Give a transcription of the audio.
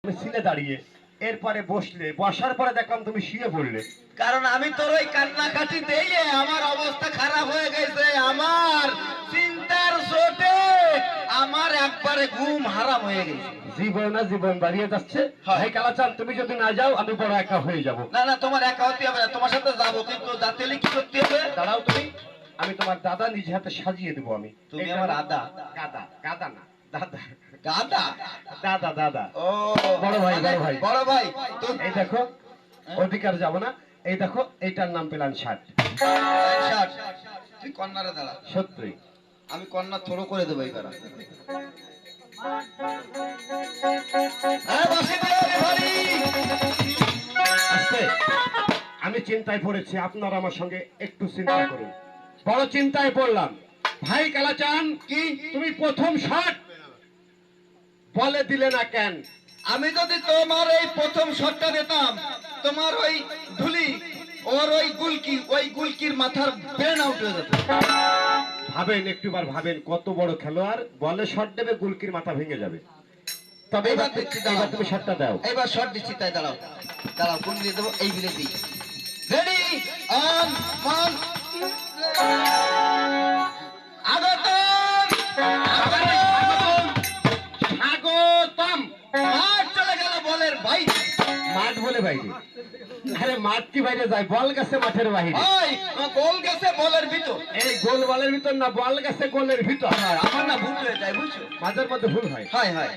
তুমি ছিলে দাঁড়িয়ে, এরপরে বসলে, বসার পরে দেখলাম তুমি শুয়ে পড়লে। কারণ আমি তোর ওই কান্নাকাটি দিয়ে আমার অবস্থা খারাপ হয়ে গেছে। আমার চিন্তার চোটে আমার একবারে ঘুম হারাম হয়ে গেছে। জীবন না জীবন বাড়িয়ে যাচ্ছে। হ্যাঁ। ভাই কালাচাঁদ, তুমি যদি না যাও আমি বড় একা হয়ে যাব। না না, তোমার একা হতে হবে না, তোমার সাথে যাবো, কিন্তু যাতে কি করতে হবে? দাঁড়াও তুমি, আমি তোমার দাদা নিজে হাতে সাজিয়ে দেবো। আমি তুমি এটা আমার না- আদা? গাদা, গাদা না দাদা, দাদা? দাদা দাদা। ও বড় ভাই, মানে বড় ভাই। বড় ভাই তো এই দেখো, অধিকার যাব না। এই দেখো, এইটার নাম পেলাম ষাট। ষাট। তুই কন্যারে দাঁড়া, সত্যি আমি কন্যা থ্রো করে দেবো এবার। আস্তে। আমি চিন্তায় পড়েছি, আপনারা আমার সঙ্গে একটু চিন্তা করুন। বড় চিন্তায় পড়লাম। ভাই কালাচান, কি? তুমি প্রথম ষাট বলে দিলে না কেন? আমি যদি তোমার এই প্রথম শটটা দিতাম, তোমার ওই ধুলি ওর ওই গুলকির মাথার ব্রেন আউট হয়ে যেত। ভাবেন, একটুবার ভাবেন, কত বড় খেলোয়াড়, বলে শট দেবে, গুলকির মাথা ভেঙে যাবে। তবে এবার এবার দেখছি, দাঁড়াও। তুমি শটটা দাও। এবার শট দিচ্ছি, তাই দাঁড়াও দাঁড়াও, কোন দিয়ে দেবো? এই বিলে দিই। রেডি, অন, ওয়ান, আগতম আগতম। স্বাগতম। মাঠ চলে গেল বলের ভাই। মাঠ বলে বাইরে? আরে মাঠ কি বাইরে যায়? বল গেছে মাঠের বাইরে। ভাই গোল গেছে বলের ভিতর। এই গোল বলের ভিতর না, বল গেছে গোলের ভিতর। আমার না ভুল হয়ে যায়, বুঝছো? মাঝের মধ্যে ভুল হয়। হয় হয়।